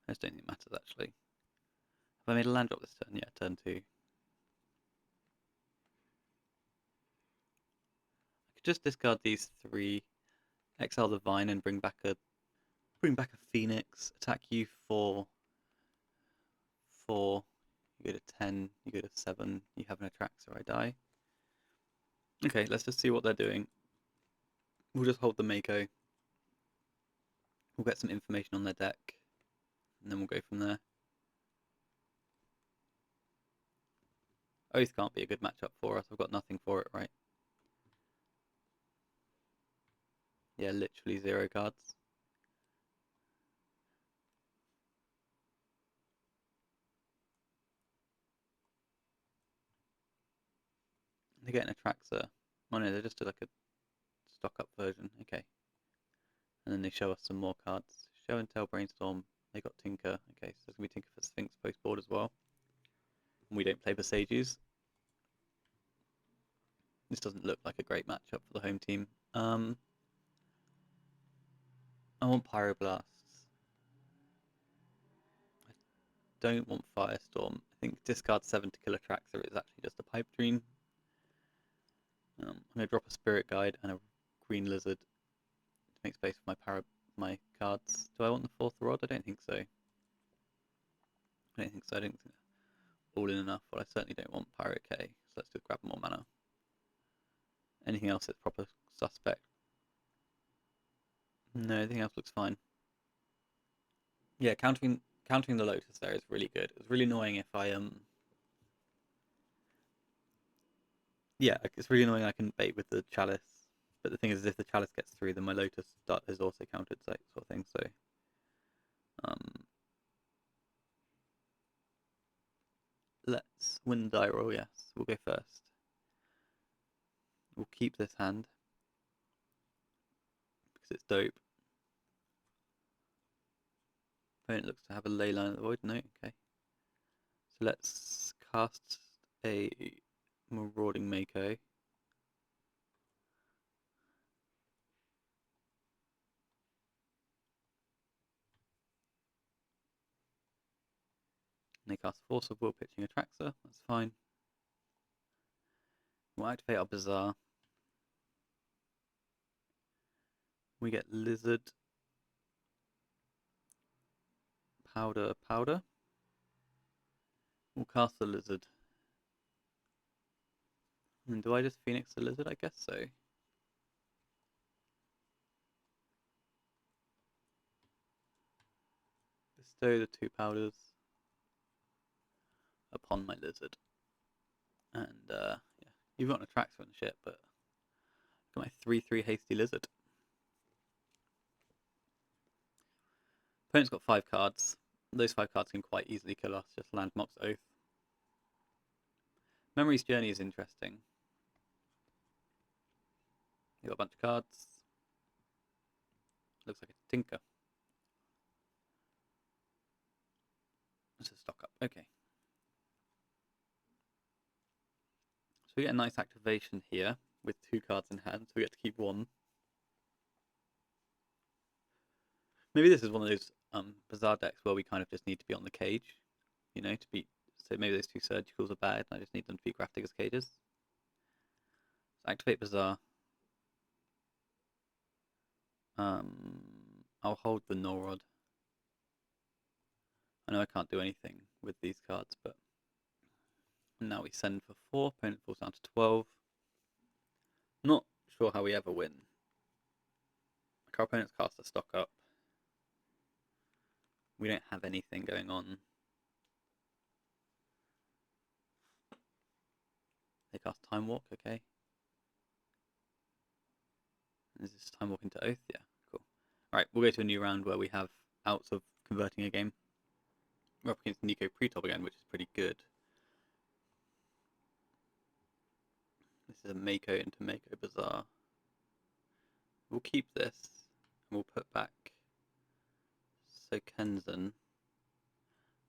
I just don't think it matters, actually. Have I made a land drop this turn? Yeah, turn 2. I could just discard these 3, exile the Vine, and bring back a Phoenix. Attack you for 4. You go to 10. You go to 7. You have an Attractor. I die. Okay, let's just see what they're doing. We'll just hold the Mako. We'll get some information on their deck, and then we'll go from there. Oath can't be a good matchup for us. I've got nothing for it, right? Yeah, literally 0 cards. They're getting a Traxxas. Oh no, they're just like a stock-up version. Okay. And then they show us some more cards. Show and Tell, Brainstorm. They got Tinker. Okay, so there's going to be Tinker for Sphinx post-board as well. And we don't play Bazaars. This doesn't look like a great matchup for the home team. I want Pyroblasts. I don't want Firestorm. I think discard 7 to kill a Traxxas is actually just a pipe dream. I'm going to drop a Spirit Guide and a Green Lizard to make space for my cards. Do I want the 4th Rod? I don't think so. I don't think all in enough, but I certainly don't want Pyro K, so let's just grab more mana. Anything else that's proper suspect? No, everything else looks fine. Yeah, countering the Lotus there is really good. It's really annoying if I yeah, it's really annoying I can bait with the Chalice. But the thing is, if the Chalice gets through, then my Lotus is also countered, so sort of thing. So, let's win the die roll. Yes, we'll go first. We'll keep this hand because it's dope. Opponent looks to have a Leyline of the Void. No, okay. So let's cast a Marauding Mako. And they cast Force of Will, pitching a Traxxas. That's fine. We'll activate our Bazaar. We get Lizard, Powder. We'll cast the Lizard. And do I just Phoenix the Lizard? I guess so. Bestow the 2 powders upon my Lizard. And yeah, you've got an Attractor and shit, but got my 3/3 hasty Lizard. Opponent's got 5 cards. Those 5 cards can quite easily kill us. Just land Mox Oath. Memory's Journey is interesting. You got a bunch of cards. Looks like a Tinker. It's a stock up. Okay. So we get a nice activation here with 2 cards in hand. So we get to keep 1. Maybe this is one of those bazaar decks where we kind of just need to be on the cage, you know, to beat. So maybe those two surgicals are bad, and I just need them to be grafting as cages. So activate bazaar. I'll hold the null rod. I know I can't do anything with these cards, but now we send for 4. Opponent falls down to 12. Not sure how we ever win. Our opponents cast their stock up. We don't have anything going on. They cast Time Walk, okay. Is this Time Walk into Oath? Yeah, cool. Alright, we'll go to a new round where we have outs of converting a game. We're up against Nico Pretop again, which is pretty good. This is a Mako into Mako Bazaar. We'll keep this, and we'll put back Kenzen.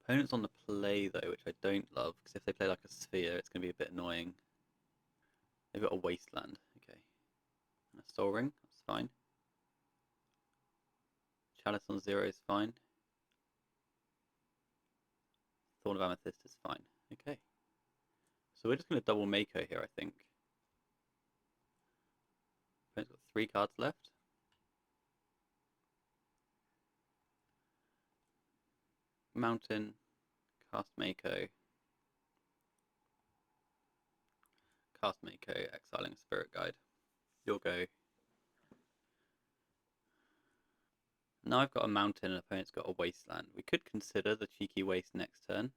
Opponent's on the play though, which I don't love, because if they play like a sphere, it's going to be a bit annoying. They've got a wasteland, okay. And a Soul Ring, that's fine. Chalice on 0 is fine. Thorn of Amethyst is fine, okay. So we're just going to double Mako here, I think. Opponent's got 3 cards left. Mountain, cast Mako. Cast Mako, exiling a Spirit Guide. You'll go. Now I've got a mountain and opponent's got a wasteland. We could consider the cheeky waste next turn.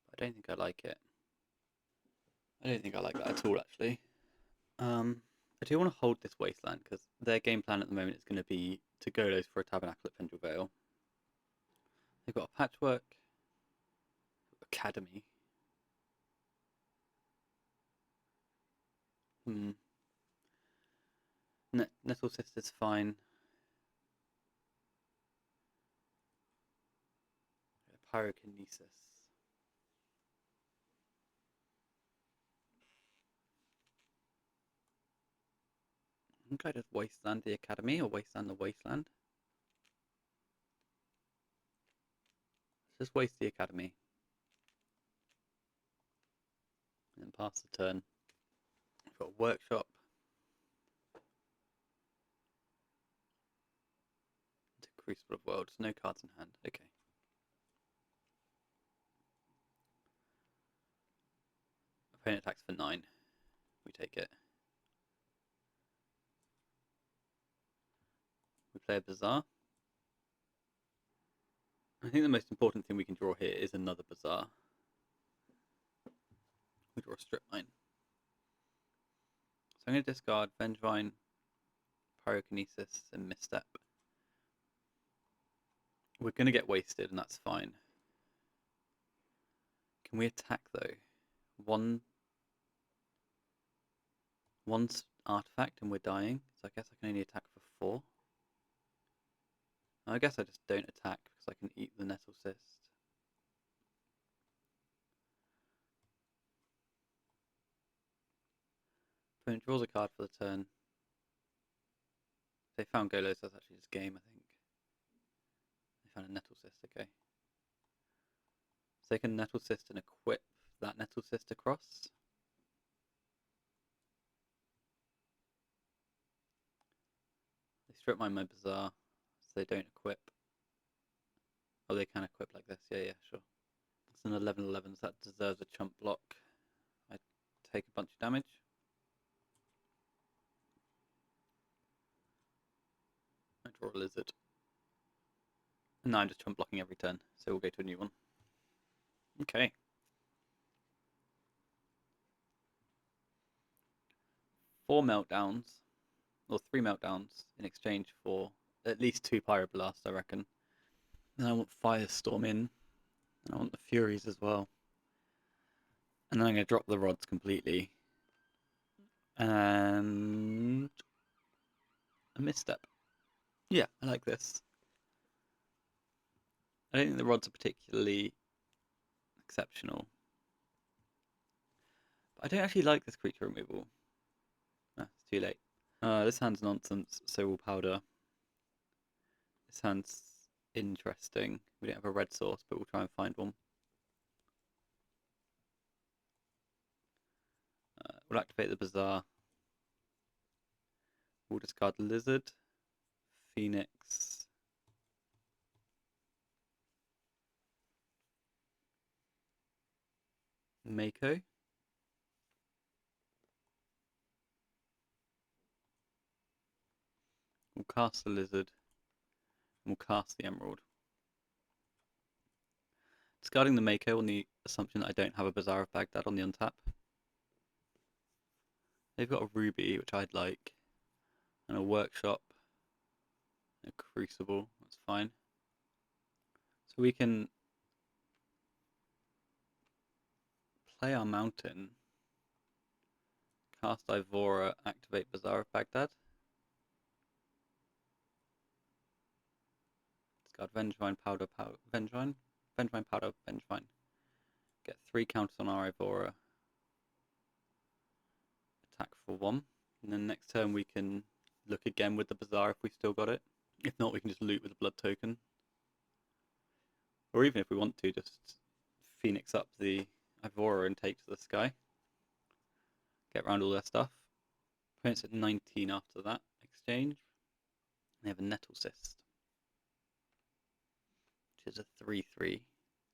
But I don't think I like it. I don't think I like that at all, actually. I do want to hold this wasteland because their game plan at the moment is going to be to go those for a Tabernacle at Pendrell Vale. They've got a Patchwork, Academy. Nettle Sister's fine. Pyrokinesis. I think I just wasteland the Academy or wasteland the Wasteland. Let's just waste the Academy. And then pass the turn. We've got a Workshop. Into Crucible of Worlds. No cards in hand. Okay. Opponent attacks for 9. We take it. We play a Bazaar. I think the most important thing we can draw here is another Bazaar. We draw a Strip Mine. So I'm going to discard Vengevine, Pyrokinesis, and Misstep. We're going to get wasted, and that's fine. Can we attack, though? One artifact and we're dying, so I guess I can only attack for 4. I guess I just don't attack because I can eat the Nettle Cyst. Opponent draws a card for the turn. If they found Golos, that's actually just game, I think. They found a Nettle Cyst, okay. So they can Nettle Cyst and equip that Nettle Cyst across. They strip mine my Bazaar, so they don't equip. Oh, they can equip like this, yeah, sure. It's an 11/11, so that deserves a chump block. I take a bunch of damage. I draw a Lizard. And now I'm just chump blocking every turn, so we'll go to a new one. Okay. Four meltdowns, or 3 meltdowns in exchange for at least 2 Pyroblasts, I reckon. Then I want Firestorm in. And I want the Furies as well. And then I'm going to drop the rods completely. And a Misstep. Yeah, I like this. I don't think the rods are particularly exceptional. But I don't actually like this creature removal. Ah, it's too late. This hand's nonsense, so we'll powder. This hand's interesting. We don't have a red source, but we'll try and find one. We'll activate the bazaar. We'll discard Lizard, Phoenix, Mako. We'll cast the Lizard, and we'll cast the Emerald. Discarding the Mako on the assumption that I don't have a Bazaar of Baghdad on the untap. They've got a Ruby, which I'd like, and a Workshop, a Crucible, that's fine. So we can play our Mountain, cast Ivora, activate Bazaar of Baghdad. Discard Vengevine, Powder, Vengevine, Powder, Vengevine. Get 3 counters on our Ivora. Attack for 1. And then next turn we can look again with the Bazaar if we still got it. If not, we can just loot with the Blood Token. Or even if we want to, just Phoenix up the Ivora and take to the sky. Get around all their stuff. Opponent's at 19 after that exchange. They have a Nettle Cyst, which is a 3/3.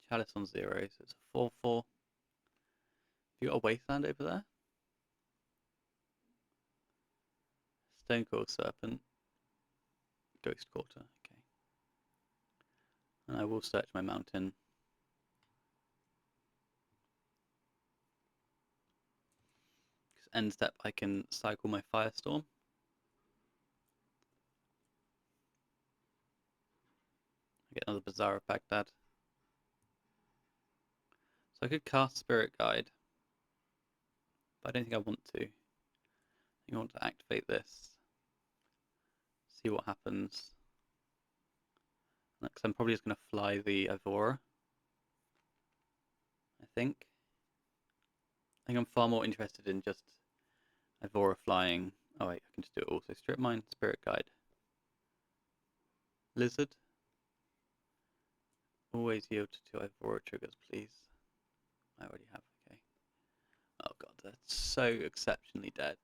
Chalice on 0, so it's a 4/4. Have you got a Wasteland over there? Stonecoil Serpent. Ghost Quarter, okay. And I will search my mountain. Because end step I can cycle my Firestorm. I get another Bazaar of Baghdad. So I could cast Spirit Guide, but I don't think I want to. I think I want to activate this. See what happens. Because I'm probably just going to fly the Ivora. I think I'm far more interested in just Ivora flying. Oh wait, I can just do it also. Strip Mine, Spirit Guide. Lizard. Always yield to Ivora triggers, please. I already have, okay. Oh god, that's so exceptionally dead.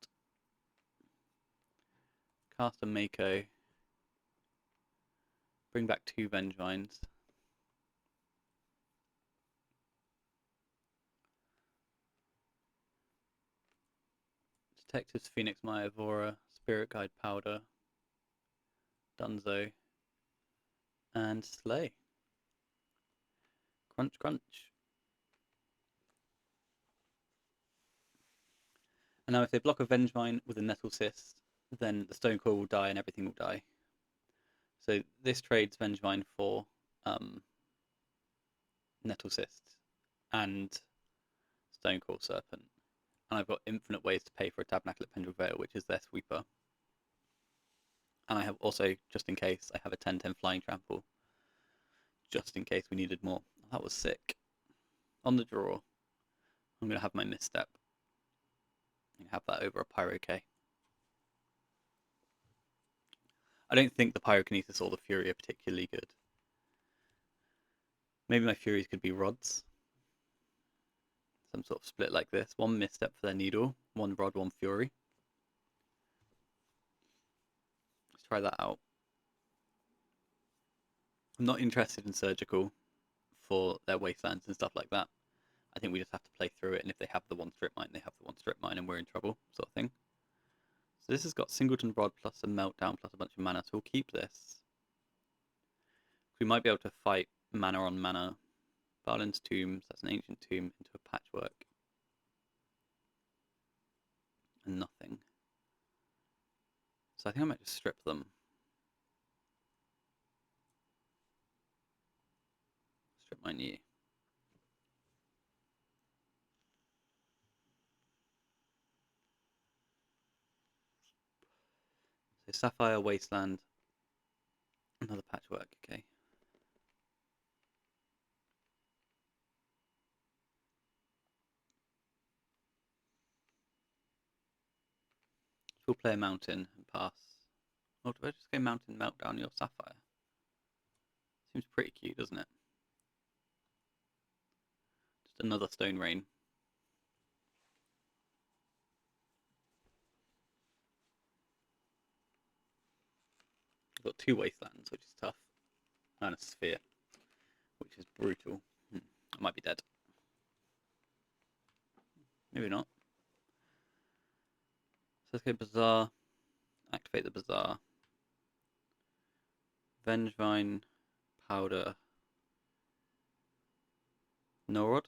Cast a Mako. Bring back 2 Vengevines. Detectives Phoenix, my Ivora, Spirit Guide Powder, Dunzo, and Slay. Crunch, crunch. And now if they block a Vengevine with a Nettle Cyst, then the Stonecoil will die and everything will die. So this trades Vengevine for Nettle Cyst and Stonecoil Serpent. And I've got infinite ways to pay for a Tabernacle at Pendrell Vale, which is their sweeper. And I have also, just in case, I have a 10/10 Flying Trample. Just in case we needed more. That was sick. On the draw, I'm going to have my Misstep. And have that over a Pyro K. I don't think the Pyrokinesis or the Fury are particularly good. Maybe my Furies could be Rods. Some sort of split like this. 1 Misstep for their Needle, 1 Rod, 1 Fury. Let's try that out. I'm not interested in Surgical for their Wastelands and stuff like that. I think we just have to play through it, and if they have the 1 Strip Mine, they have the 1 Strip Mine, and we're in trouble, sort of thing. So this has got Singleton Rod plus a Meltdown plus a bunch of mana, so we'll keep this. We might be able to fight mana on mana. Balin's Tombs, that's an Ancient Tomb, into a Patchwork. And nothing. So I think I might just strip them. Strip my knee. So Sapphire, Wasteland, another Patchwork, okay. We'll play a Mountain, pass. Or do I just go Mountain Meltdown your Sapphire? Seems pretty cute, doesn't it? Just another Stone Rain. I've got 2 Wastelands, which is tough. And a Sphere, which is brutal. I might be dead. Maybe not. So let's go Bazaar. Activate the Bazaar. Vengevine, Powder, Norod.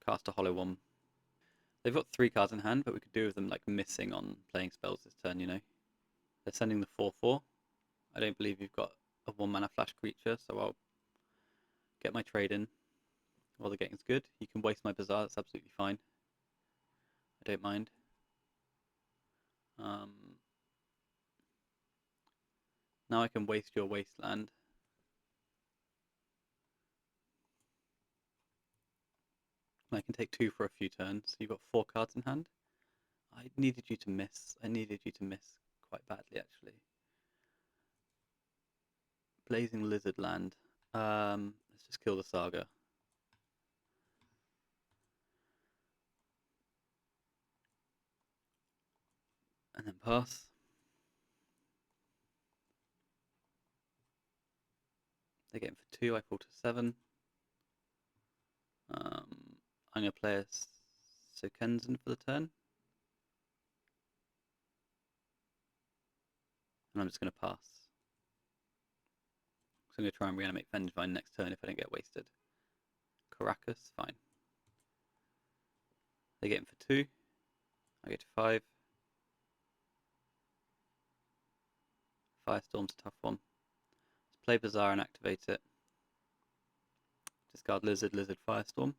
Cast a Hollow One. They've got 3 cards in hand, but we could do with them like missing on playing spells this turn, you know. They're sending the 4/4. I don't believe you've got a 1-mana flash creature, so I'll get my trade in while the getting's good. You can waste my Bazaar, that's absolutely fine. I don't mind. Now I can waste your Wasteland. I can take 2 for a few turns. You've got 4 cards in hand. I needed you to miss. I needed you to miss quite badly, actually. Blazing Lizard Land. Let's just kill the Saga. And then pass. They're getting for 2. I fall to 7. I'm going to play a Sokenzen for the turn. And I'm just going to pass. So I'm going to try and reanimate Vengevine next turn if I don't get wasted. Caracas, fine. They get him for 2. I get to 5. Firestorm's a tough one. Let's play Bazaar and activate it. Discard Lizard, Lizard, Firestorm.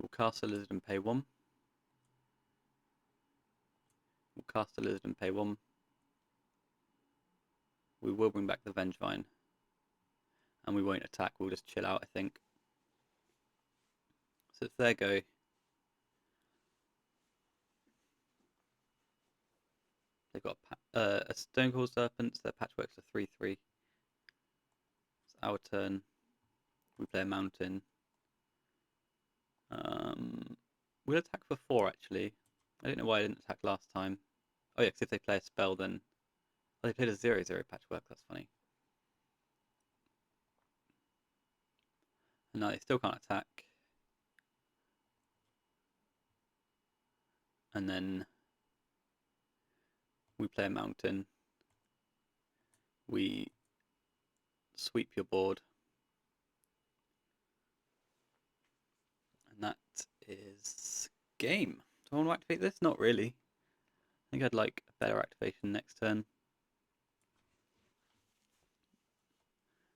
We'll cast a Lizard and pay 1. We'll cast a Lizard and pay 1. We will bring back the Vengevine. And we won't attack, we'll just chill out, I think. So it's their go. They've got a Stonecoil Serpent, their Patchwork's a 3/3. It's our turn. We play a Mountain. We'll attack for 4 actually. I don't know why I didn't attack last time. Oh yeah, because if they play a spell then... Oh, they played a 0/0 Patchwork, that's funny. And now they still can't attack. And then we play a Mountain. We sweep your board. And that is game. Do I want to activate this? Not really. I think I'd like a better activation next turn.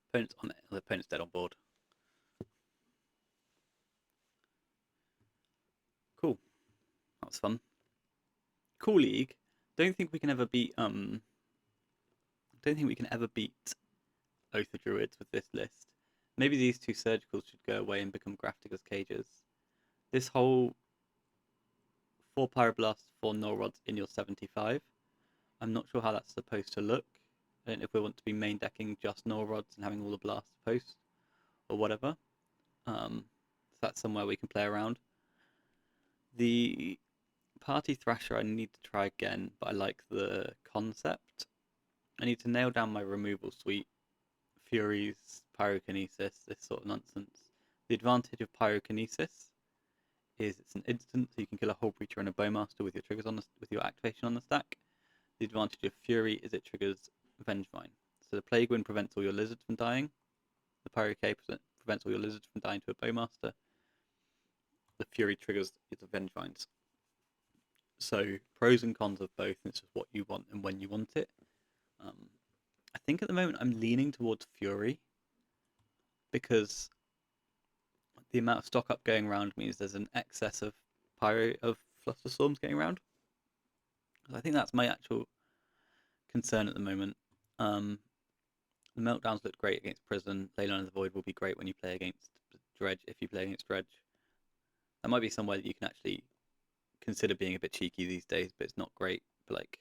Opponent's on it. The opponent's dead on board. Cool. That was fun. Cool League. Don't think we can ever beat Oath of Druids with this list. Maybe these 2 surgicals should go away and become Grafdigger's Cages. This whole 4 Pyroblast, 4 Null in your 75. I'm not sure how that's supposed to look. I don't know if we want to be main decking just Null and having all the blasts post or whatever. So that's somewhere we can play around. The Party Thrasher I need to try again, but I like the concept. I need to nail down my removal suite. Furies, Pyrokinesis, this sort of nonsense. The advantage of Pyrokinesis is it's an instant, so you can kill a whole creature and a Bowmaster with your triggers on with your activation on the stack. The advantage of Fury is it triggers Vengevine. So the Plague Wind prevents all your lizards from dying. The PyroK prevents all your lizards from dying to a Bowmaster. The Fury triggers its Vengevines. So pros and cons of both, and it's just what you want and when you want it. I think at the moment I'm leaning towards Fury because the amount of stock up going around means there's an excess of Flusterstorms getting around. I think that's my actual concern at the moment. The Meltdowns looked great against Prison. Leyline of the Void will be great when you play against Dredge if you play against Dredge. That might be somewhere that you can actually consider being a bit cheeky these days, but it's not great. But like,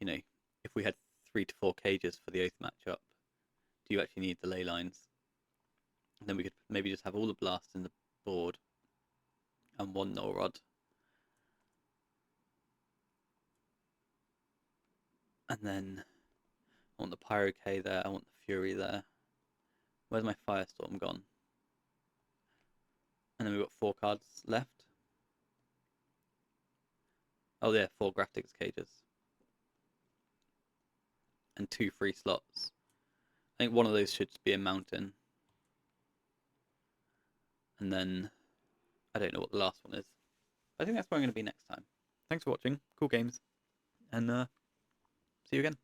you know, if we had 3 to 4 cages for the Oath matchup, do you actually need the ley lines? And then we could maybe just have all the blasts in the board and 1 null rod. And then I want the Pyro K there, I want the Fury there. Where's my Firestorm gone? And then we've got 4 cards left. Oh yeah, 4 Graphics cages. And 2 free slots. I think one of those should be a mountain. And then, I don't know what the last one is. I think that's where I'm going to be next time. Thanks for watching, cool games, and see you again.